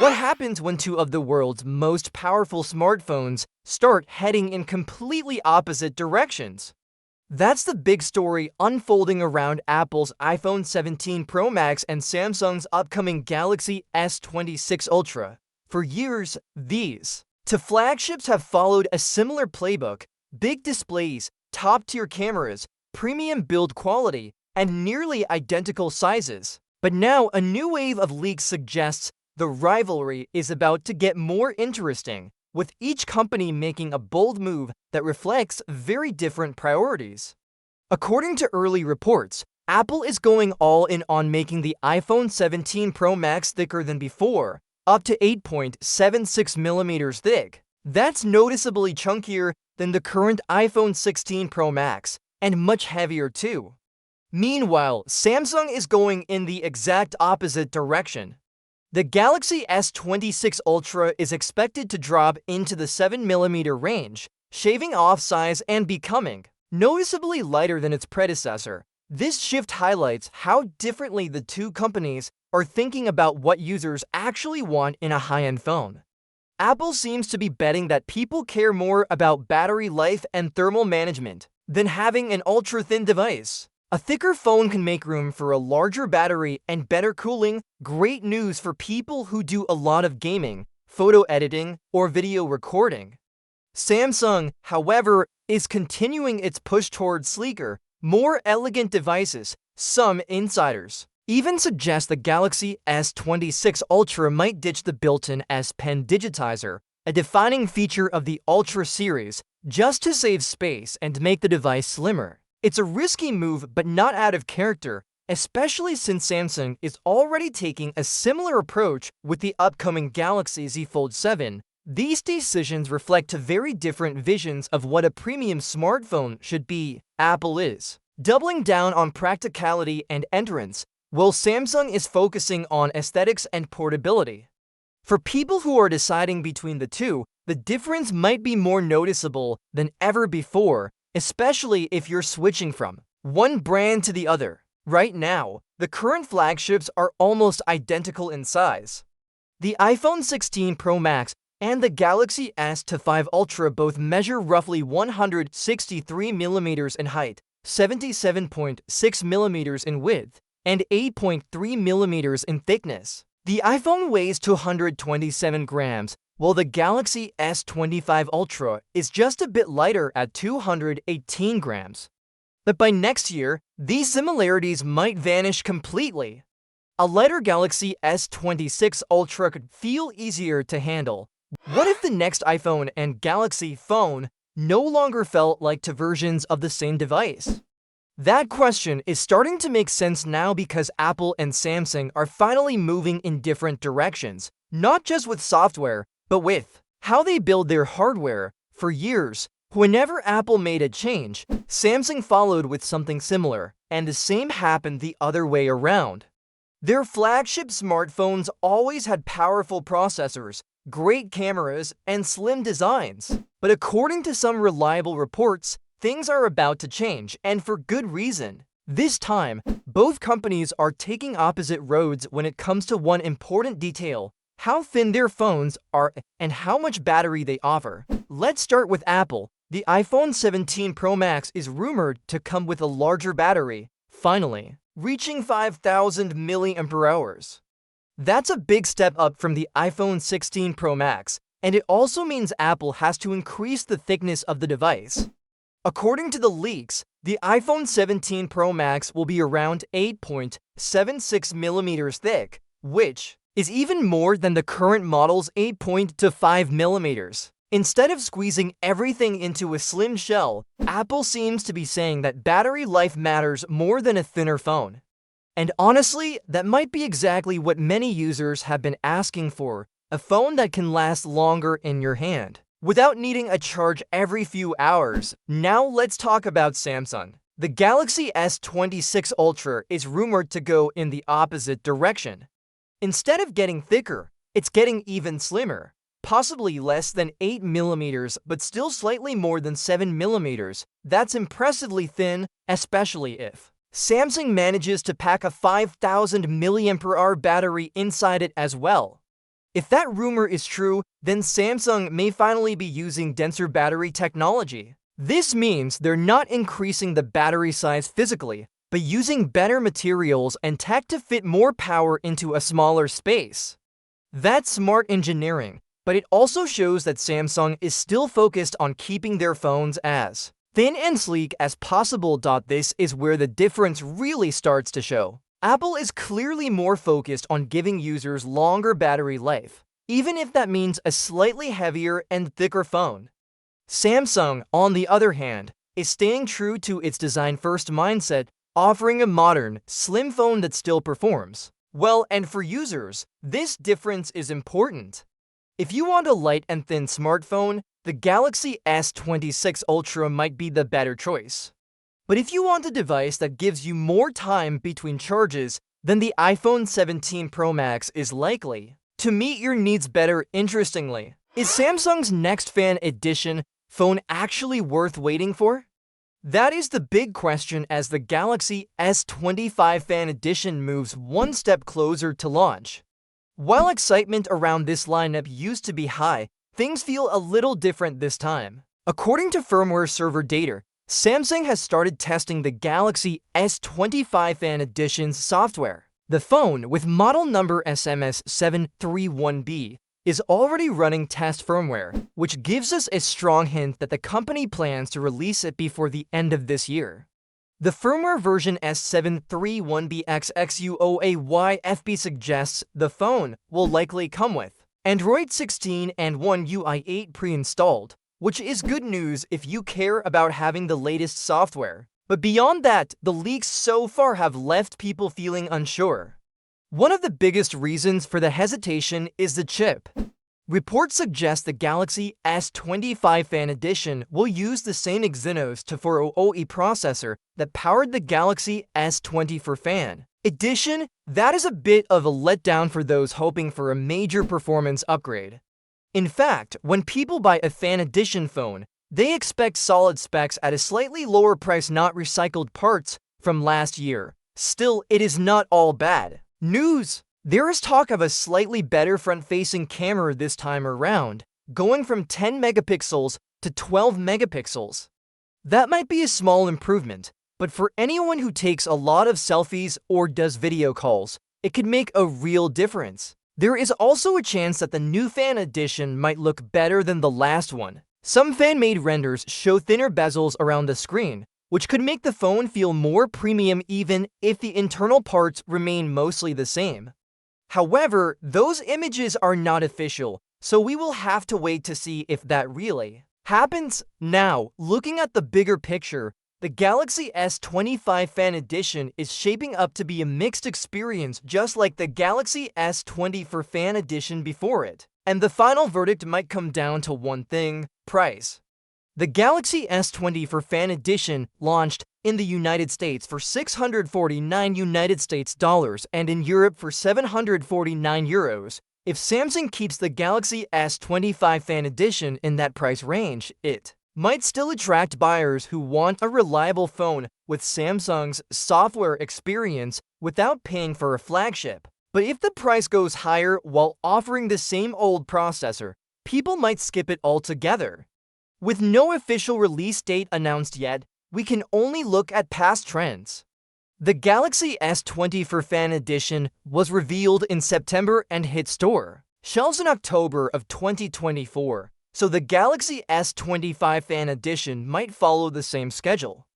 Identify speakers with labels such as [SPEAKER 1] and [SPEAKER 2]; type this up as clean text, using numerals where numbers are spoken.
[SPEAKER 1] What happens when two of the world's most powerful smartphones start heading in completely opposite directions? That's the big story unfolding around Apple's iPhone 17 Pro Max and Samsung's upcoming Galaxy S26 Ultra. For years, these two flagships have followed a similar playbook: big displays, top-tier cameras, premium build quality, and nearly identical sizes. But now a new wave of leaks suggests the rivalry is about to get more interesting, with each company making a bold move that reflects very different priorities. According to early reports, Apple is going all in on making the iPhone 17 Pro Max thicker than before, up to 8.76 millimeters thick. That's noticeably chunkier than the current iPhone 16 Pro Max, and much heavier too. Meanwhile, Samsung is going in the exact opposite direction. The Galaxy S26 Ultra is expected to drop into the 7mm range, shaving off size and becoming noticeably lighter than its predecessor. This shift highlights how differently the two companies are thinking about what users actually want in a high-end phone. Apple seems to be betting that people care more about battery life and thermal management than having an ultra-thin device. A thicker phone can make room for a larger battery and better cooling. Great news for people who do a lot of gaming, photo editing, or video recording. Samsung, however, is continuing its push towards sleeker, more elegant devices. Some insiders even suggest the Galaxy S26 Ultra might ditch the built-in S Pen digitizer, a defining feature of the Ultra series, just to save space and make the device slimmer. It's a risky move, but not out of character, especially since Samsung is already taking a similar approach with the upcoming Galaxy Z Fold 7. These decisions reflect two very different visions of what a premium smartphone should be. Apple is doubling down on practicality and entrance, while Samsung is focusing on aesthetics and portability. For people who are deciding between the two, the difference might be more noticeable than ever before, especially if you're switching from one brand to the other. Right now, the current flagships are almost identical in size. The iPhone 16 Pro Max and the Galaxy S25 Ultra both measure roughly 163mm in height, 77.6mm in width, and 8.3mm in thickness. The iPhone weighs 227 grams, while the Galaxy S25 Ultra is just a bit lighter at 218 grams. But by next year, these similarities might vanish completely. A lighter Galaxy S26 Ultra could feel easier to handle. What if the next iPhone and Galaxy phone no longer felt like two versions of the same device? That question is starting to make sense now because Apple and Samsung are finally moving in different directions, not just with software, but with how they build their hardware. For years, whenever Apple made a change, Samsung followed with something similar, and the same happened the other way around. Their flagship smartphones always had powerful processors, great cameras, and slim designs. But according to some reliable reports, things are about to change, and for good reason. This time, both companies are taking opposite roads when it comes to one important detail: how thin their phones are and how much battery they offer. Let's start with Apple. The iPhone 17 Pro Max is rumored to come with a larger battery, finally, reaching 5,000 mAh. That's a big step up from the iPhone 16 Pro Max, and it also means Apple has to increase the thickness of the device. According to the leaks, the iPhone 17 Pro Max will be around 8.76mm thick, which is even more than the current model's 8.25mm. Instead of squeezing everything into a slim shell, Apple seems to be saying that battery life matters more than a thinner phone. And honestly, that might be exactly what many users have been asking for: a phone that can last longer in your hand, without needing a charge every few hours. Now let's talk about Samsung. The Galaxy S26 Ultra is rumored to go in the opposite direction. Instead of getting thicker, it's getting even slimmer, possibly less than 8mm, but still slightly more than 7mm. That's impressively thin, especially if Samsung manages to pack a 5,000 mAh battery inside it as well. If that rumor is true, then Samsung may finally be using denser battery technology. This means they're not increasing the battery size physically, but using better materials and tech to fit more power into a smaller space. That's smart engineering, but it also shows that Samsung is still focused on keeping their phones as thin and sleek as possible. This is where the difference really starts to show. Apple is clearly more focused on giving users longer battery life, even if that means a slightly heavier and thicker phone. Samsung, on the other hand, is staying true to its design-first mindset, offering a modern, slim phone that still performs well, and for users, this difference is important. If you want a light and thin smartphone, the Galaxy S26 Ultra might be the better choice. But if you want a device that gives you more time between charges, then the iPhone 17 Pro Max is likely to meet your needs better. Interestingly, is Samsung's next Fan Edition phone actually worth waiting for? That is the big question as the Galaxy S25 Fan Edition moves one step closer to launch. While excitement around this lineup used to be high, things feel a little different this time. According to firmware server data, Samsung has started testing the Galaxy S25 Fan Edition's software. The phone, with model number SMS731B, is already running test firmware, which gives us a strong hint that the company plans to release it before the end of this year. The firmware version S731BXXUOAYFB suggests the phone will likely come with Android 16 and One UI 8 pre-installed, which is good news if you care about having the latest software. But beyond that, the leaks so far have left people feeling unsure. One of the biggest reasons for the hesitation is the chip. Reports suggest the Galaxy S25 Fan Edition will use the same Exynos 2400E processor that powered the Galaxy S24 Fan Edition. That is a bit of a letdown for those hoping for a major performance upgrade. In fact, when people buy a Fan Edition phone, they expect solid specs at a slightly lower price, not recycled parts from last year. Still, it is not all bad news. There is talk of a slightly better front-facing camera this time around, going from 10 megapixels to 12 megapixels. That might be a small improvement, but for anyone who takes a lot of selfies or does video calls, it could make a real difference. There is also a chance that the new Fan Edition might look better than the last one. Some fan-made renders show thinner bezels around the screen, which could make the phone feel more premium even if the internal parts remain mostly the same. However, those images are not official, so we will have to wait to see if that really happens. Now, looking at the bigger picture, the Galaxy S25 Fan Edition is shaping up to be a mixed experience, just like the Galaxy S24 Fan Edition before it. And the final verdict might come down to one thing: price. The Galaxy S24 Fan Edition launched in the United States for $649 and in Europe for €749. If Samsung keeps the Galaxy S25 Fan Edition in that price range, it might still attract buyers who want a reliable phone with Samsung's software experience without paying for a flagship. But if the price goes higher while offering the same old processor, people might skip it altogether. With no official release date announced yet, we can only look at past trends. The Galaxy S24 Fan Edition was revealed in September and hit store shelves in October of 2024, so the Galaxy S25 Fan Edition might follow the same schedule.